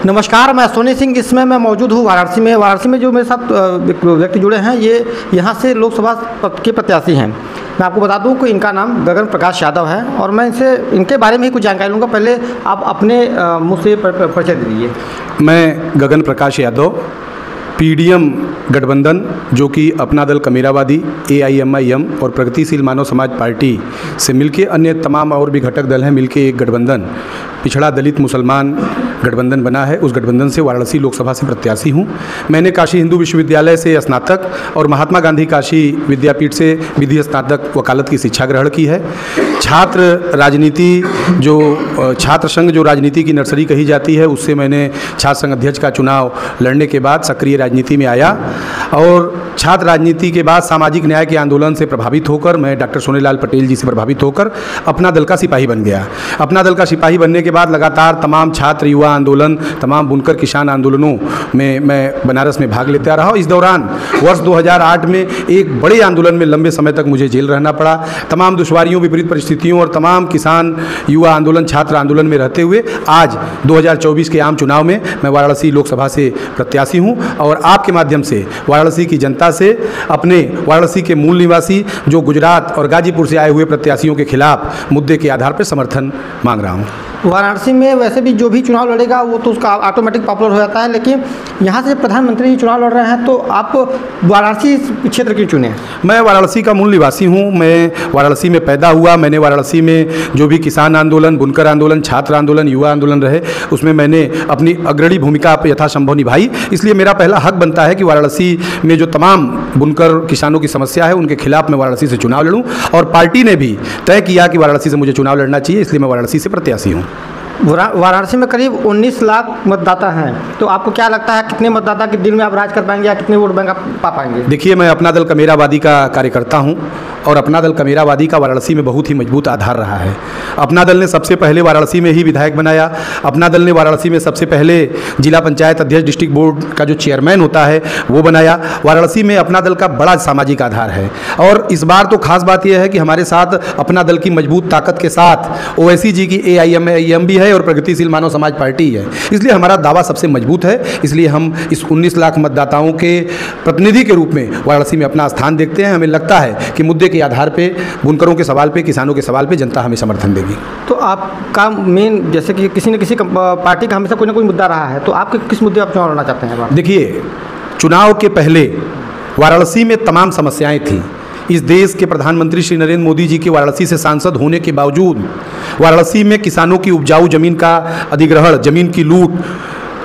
नमस्कार, मैं सोनी सिंह। इसमें मैं मौजूद हूँ वाराणसी में जो मेरे साथ व्यक्ति जुड़े हैं, ये यहाँ से लोकसभा के प्रत्याशी हैं। मैं आपको बता दूं कि इनका नाम गगन प्रकाश यादव है और मैं इनके बारे में ही कुछ जानकारी लूँगा। पहले आप अपने मुँह से परिचय दीजिए। मैं गगन प्रकाश यादव, पीडीएम गठबंधन जो कि अपना दल कमेरावादी, AIMIM और प्रगतिशील मानव समाज पार्टी से मिलके अन्य तमाम और भी घटक दल हैं, मिलके एक गठबंधन पिछड़ा दलित मुसलमान गठबंधन बना है। उस गठबंधन से वाराणसी लोकसभा से प्रत्याशी हूँ। मैंने काशी हिंदू विश्वविद्यालय से स्नातक और महात्मा गांधी काशी विद्यापीठ से विधि स्नातक वकालत की शिक्षा ग्रहण की है। छात्र राजनीति जो छात्र संघ जो राजनीति की नर्सरी कही जाती है, उससे मैंने छात्र संघ अध्यक्ष का चुनाव लड़ने के बाद सक्रिय राजनीति में आया और छात्र राजनीति के बाद सामाजिक न्याय के आंदोलन से प्रभावित होकर मैं डॉक्टर सोनेलाल पटेल जी से प्रभावित होकर अपना दल का सिपाही बन गया। अपना दल का सिपाही बनने के बाद लगातार तमाम छात्र युवा आंदोलन, तमाम बुनकर किसान आंदोलनों में मैं बनारस में भाग लेता रहा। इस दौरान वर्ष 2008 में एक बड़े आंदोलन में लंबे समय तक मुझे जेल रहना पड़ा। तमाम दुश्वारियों, विपरीत परिस्थितियों और तमाम किसान युवा आंदोलन, छात्र आंदोलन में रहते हुए आज 2024 के आम चुनाव में मैं वाराणसी लोकसभा से प्रत्याशी हूँ और आपके माध्यम से वाराणसी की जनता से, अपने वाराणसी के मूल निवासी जो गुजरात और गाजीपुर से आए हुए प्रत्याशियों के खिलाफ मुद्दे के आधार पर समर्थन मांग रहा हूँ। वाराणसी में वैसे भी जो भी चुनाव लड़ेगा वो तो उसका ऑटोमेटिक पॉपुलर हो जाता है, लेकिन यहाँ से प्रधानमंत्री चुनाव लड़ रहे हैं तो आप वाराणसी क्षेत्र क्यों चुने? मैं वाराणसी का मूल निवासी हूँ। मैं वाराणसी में पैदा हुआ। मैंने वाराणसी में जो भी किसान आंदोलन, बुनकर आंदोलन, छात्र आंदोलन, युवा आंदोलन रहे, उसमें मैंने अपनी अग्रणी भूमिका यथासंभव निभाई। इसलिए मेरा पहला हक बनता है कि वाराणसी में जो तमाम बुनकर किसानों की समस्या है उनके खिलाफ मैं वाराणसी से चुनाव लड़ूँ और पार्टी ने भी तय किया कि वाराणसी से मुझे चुनाव लड़ना चाहिए, इसलिए मैं वाराणसी से प्रत्याशी हूँ। वाराणसी में करीब 19 लाख मतदाता हैं, तो आपको क्या लगता है कितने मतदाता के दिल में आप राज कर पाएंगे या कितने वोट बैंक आप पा पाएंगे? देखिए, मैं अपना दल कमेरावादी का कार्यकर्ता हूं और अपना दल कमेरावादी का वाराणसी में बहुत ही मजबूत आधार रहा है। अपना दल ने सबसे पहले वाराणसी में ही विधायक बनाया। अपना दल ने वाराणसी में सबसे पहले जिला पंचायत अध्यक्ष, डिस्ट्रिक्ट बोर्ड का जो चेयरमैन होता है वो बनाया। वाराणसी में अपना दल का बड़ा सामाजिक आधार है और इस बार तो खास बात यह है कि हमारे साथ अपना दल की मजबूत ताकत के साथ ओवैसी जी की AIMIM भी है और प्रगतिशील मानव समाज पार्टी है। इसलिए हमारा दावा सबसे मजबूत है। इसलिए हम इस 19 लाख मतदाताओं के प्रतिनिधि के रूप में वाराणसी में अपना स्थान देखते हैं। हमें लगता है कि मुद्दे के आधार पे, बुनकरों के सवाल पे, किसानों के सवाल पे जनता हमें समर्थन देगी। तो आपका मेन, जैसे कि किसी न किसी पार्टी का हमेशा कोई ना कोई मुद्दा रहा है, तो आप किस मुद्दे आप चुनाव लड़ना चाहते हैं? देखिए, चुनाव के पहले वाराणसी में तमाम समस्याएं थीं। इस देश के प्रधानमंत्री श्री नरेंद्र मोदी जी के वाराणसी से सांसद होने के बावजूद वाराणसी में किसानों की उपजाऊ जमीन का अधिग्रहण, जमीन की लूट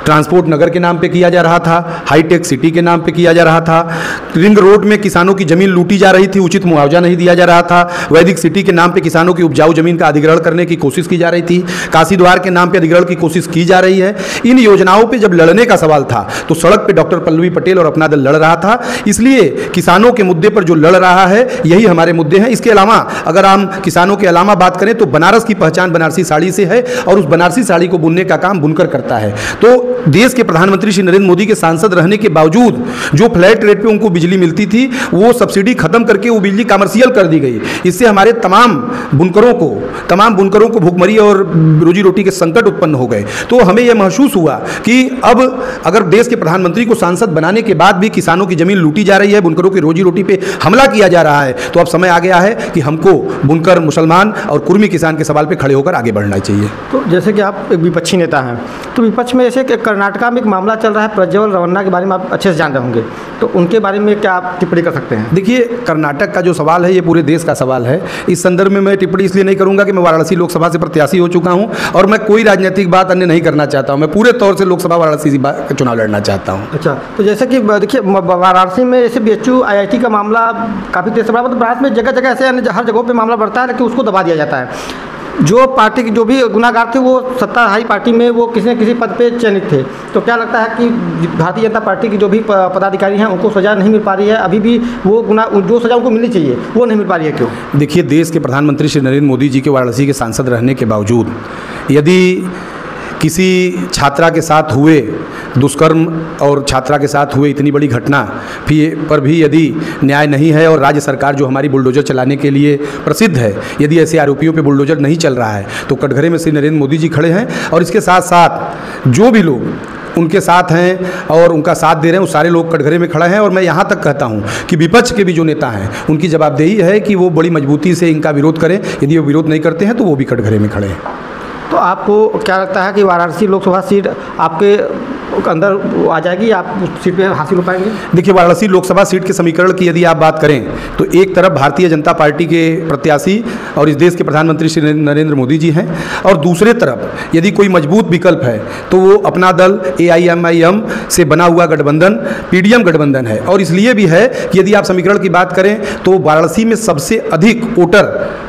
ट्रांसपोर्ट नगर के नाम पे किया जा रहा था, हाईटेक सिटी के नाम पे किया जा रहा था। रिंग रोड में किसानों की जमीन लूटी जा रही थी, उचित मुआवजा नहीं दिया जा रहा था। वैदिक सिटी के नाम पे किसानों की उपजाऊ जमीन का अधिग्रहण करने की कोशिश की जा रही थी। काशी द्वार के नाम पे अधिग्रहण की कोशिश की जा रही है। इन योजनाओं पे जब लड़ने का सवाल था तो सड़क पे डॉक्टर पल्लवी पटेल और अपना दल लड़ रहा था। इसलिए किसानों के मुद्दे पर जो लड़ रहा है यही हमारे मुद्दे हैं। इसके अलावा अगर हम किसानों के अलावा बात करें तो बनारस की पहचान बनारसी साड़ी से है और उस बनारसी साड़ी को बुनने का काम बुनकर करता है। तो देश के प्रधानमंत्री श्री नरेंद्र मोदी के सांसद रहने के बावजूद जो फ्लैट रेट पे उनको बिजली मिलती थी वो सब्सिडी खत्म करके वो बिजली कमर्शियल कर दी गई। इससे हमारे तमाम बुनकरों को भूखमरी और रोजी रोटी के संकट उत्पन्न हो गए। तो हमें यह महसूस हुआ कि अब अगर देश के प्रधानमंत्री को सांसद बनाने के बाद भी किसानों की जमीन लूटी जा रही है, बुनकरों की रोजी रोटी पे हमला किया जा रहा है, तो अब समय आ गया है कि हमको बुनकर, मुसलमान और कुर्मी किसान के सवाल पे खड़े होकर आगे बढ़ना चाहिए। तो जैसे कि आप एक विपक्षी नेता हैं, तो विपक्ष में ऐसे कर्नाटका में एक मामला चल रहा है, प्रज्वल रवन्ना के बारे में आप अच्छे से जानते होंगे, तो उनके बारे में क्या आप टिप्पणी कर सकते हैं? देखिए, कर्नाटक का जो सवाल है ये पूरे देश का सवाल है। इस संदर्भ में मैं टिप्पणी इसलिए नहीं करूंगा कि मैं वाराणसी लोकसभा से प्रत्याशी हो चुका हूं और मैं कोई राजनीतिक बात अन्य नहीं करना चाहता हूं। मैं पूरे तौर से लोकसभा वाराणसी का चुनाव लड़ना चाहता हूं। अच्छा, तो जैसे कि देखिए, वाराणसी में ऐसे BHU IIT का मामला काफ़ी तेज से बढ़ा, तो भारत में जगह जगह ऐसे हर जगहों पर मामला बढ़ता है, लेकिन उसको दबा दिया जाता है। जो पार्टी के जो भी गुनाहगार थे वो सत्ताधारी पार्टी में वो किसी न किसी पद पे चयनित थे, तो क्या लगता है कि भारतीय जनता पार्टी की जो भी पदाधिकारी हैं उनको सज़ा नहीं मिल पा रही है? अभी भी वो जो सज़ा उनको मिलनी चाहिए वो नहीं मिल पा रही है, क्यों? देखिए, देश के प्रधानमंत्री श्री नरेंद्र मोदी जी के वाराणसी के सांसद रहने के बावजूद यदि किसी छात्रा के साथ हुए दुष्कर्म और छात्रा के साथ हुए इतनी बड़ी घटना पर भी यदि न्याय नहीं है और राज्य सरकार जो हमारी बुलडोजर चलाने के लिए प्रसिद्ध है, यदि ऐसे आरोपियों पे बुलडोजर नहीं चल रहा है तो कटघरे में श्री नरेंद्र मोदी जी खड़े हैं। और इसके साथ साथ जो भी लोग उनके साथ हैं और उनका साथ दे रहे हैं, वो सारे लोग कटघरे में खड़े हैं। और मैं यहाँ तक कहता हूँ कि विपक्ष के भी जो नेता हैं उनकी जवाबदेही है कि वो बड़ी मजबूती से इनका विरोध करें। यदि वो विरोध नहीं करते हैं तो वो भी कटघरे में खड़े हैं। तो आपको क्या लगता है कि वाराणसी लोकसभा सीट आपके अंदर आ जाएगी, आप उस सीट पे हासिल हो पाएंगे? देखिए, वाराणसी लोकसभा सीट के समीकरण की यदि आप बात करें तो एक तरफ भारतीय जनता पार्टी के प्रत्याशी और इस देश के प्रधानमंत्री श्री नरेंद्र मोदी जी हैं, और दूसरे तरफ यदि कोई मजबूत विकल्प है तो वो अपना दल AIMIM से बना हुआ गठबंधन PDM गठबंधन है। और इसलिए भी है कि यदि आप समीकरण की बात करें तो वाराणसी में सबसे अधिक वोटर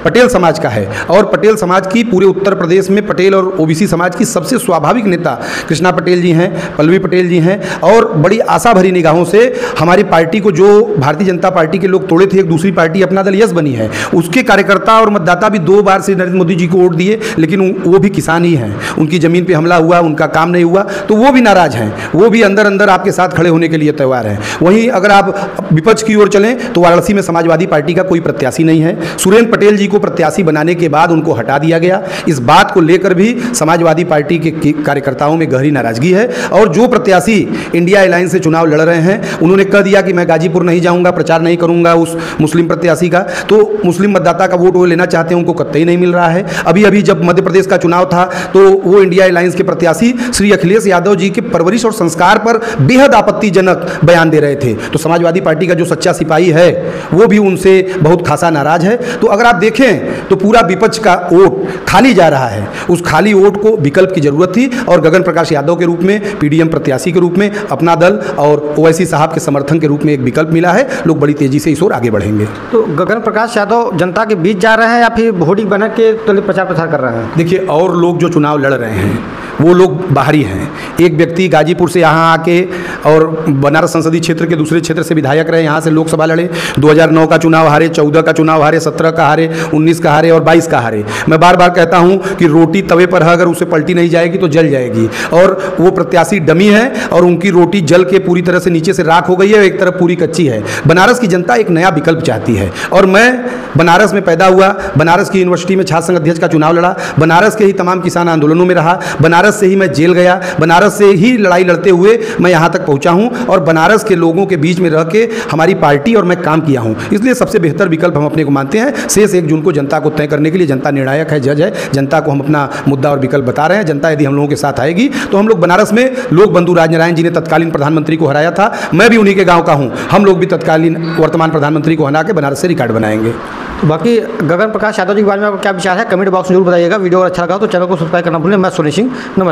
पटेल समाज का है, और पटेल समाज की पूरे उत्तर प्रदेश में पटेल और OBC समाज की सबसे स्वाभाविक नेता कृष्णा पटेल जी हैं, पल्लवी पटेल जी हैं। और बड़ी आशा भरी निगाहों से हमारी पार्टी को, जो भारतीय जनता पार्टी के लोग तोड़े थे, एक दूसरी पार्टी अपना दल यस बनी है, उसके कार्यकर्ता और मतदाता भी 2 बार श्री नरेंद्र मोदी जी को वोट दिए, लेकिन वो भी किसान ही हैं। उनकी ज़मीन पे हमला हुआ, उनका काम नहीं हुआ, तो वो भी नाराज़ हैं, वो भी अंदर अंदर आपके साथ खड़े होने के लिए तैयार हैं। वहीं अगर आप विपक्ष की ओर चलें तो वाराणसी में समाजवादी पार्टी का कोई प्रत्याशी नहीं है। सुरेंद्र पटेल जी को प्रत्याशी बनाने के बाद उनको हटा दिया गया। इस बात को लेकर भी समाजवादी पार्टी के कार्यकर्ताओं में गहरी नाराजगी है। और जो प्रत्याशी इंडिया अलायंस से चुनाव लड़ रहे हैं, उन्होंने कह दिया कि मैं गाजीपुर नहीं जाऊंगा, प्रचार नहीं करूंगा उस मुस्लिम प्रत्याशी का, तो मुस्लिम मतदाता का वोट वो लेना चाहते हैं, उनको कतई नहीं मिल रहा है। अभी अभी जब मध्य प्रदेश का चुनाव था तो वो इंडिया अलायंस के प्रत्याशी श्री अखिलेश यादव जी के परवरिश और संस्कार पर बेहद आपत्तिजनक बयान दे रहे थे। तो समाजवादी पार्टी का जो सच्चा सिपाही है वो भी उनसे बहुत खासा नाराज है। तो अगर आप देखें तो पूरा विपक्ष का वोट खाली जा रहा है। उस खाली वोट को विकल्प की जरूरत थी, और गगन प्रकाश यादव के रूप में, PDM प्रत्याशी के रूप में, अपना दल और OIC साहब के समर्थन के रूप में एक विकल्प मिला है। लोग बड़ी तेजी से इस ओर आगे बढ़ेंगे। तो गगन प्रकाश यादव जनता के बीच जा रहे हैं या फिर होर्डिंग बना के तो प्रचार प्रसार कर रहे हैं? देखिए, और लोग जो चुनाव लड़ रहे हैं वो लोग बाहरी हैं। एक व्यक्ति गाजीपुर से यहाँ आके और बनारस संसदीय क्षेत्र के दूसरे क्षेत्र से विधायक रहे, यहाँ से लोकसभा लड़े, 2009 का चुनाव हारे, 14 का चुनाव हारे, 17 का हारे, 19 का हारे और 22 का हारे। मैं बार बार कहता हूँ कि रोटी तवे पर है, अगर उसे पलटी नहीं जाएगी तो जल जाएगी। और वो प्रत्याशी डमी है और उनकी रोटी जल के पूरी तरह से नीचे से राख हो गई है, एक तरफ पूरी कच्ची है। बनारस की जनता एक नया विकल्प चाहती है, और मैं बनारस में पैदा हुआ, बनारस की यूनिवर्सिटी में छात्र संघ अध्यक्ष का चुनाव लड़ा, बनारस के ही तमाम किसान आंदोलनों में रहा, बनारस से ही मैं जेल गया, बनारस से ही लड़ाई लड़ते हुए मैं यहाँ तक पहुँचा हूँ, और बनारस के लोगों के बीच में रह के हमारी पार्टी और मैं काम किया हूँ। इसलिए सबसे बेहतर विकल्प हम अपने को मानते हैं। शेष 1 जून को जनता को तय करने के लिए जनता निर्णायक है, जज है। जनता को हम अपना मुद्दा और विकल्प बता रहे हैं। जनता यदि हम लोगों के साथ आएगी तो हम लोग बनारस में लोक बंधु राजनारायण जी ने तत्कालीन प्रधानमंत्री को हराया था, मैं भी उन्हीं के गाँव का हूँ। हम लोग भी तत्कालीन वर्तमान प्रधानमंत्री को हरा के बनारस से रिकॉर्ड बनाएंगे। तो बाकी गगन प्रकाश यादव जी के बारे में आपका क्या विचार है, कमेंट बॉक्स में जरूर बताइएगा। वीडियो अगर अच्छा लगा तो चैनल को सब्सक्राइब करना भूलें। मैं सोनी सिंह, नमस्कार।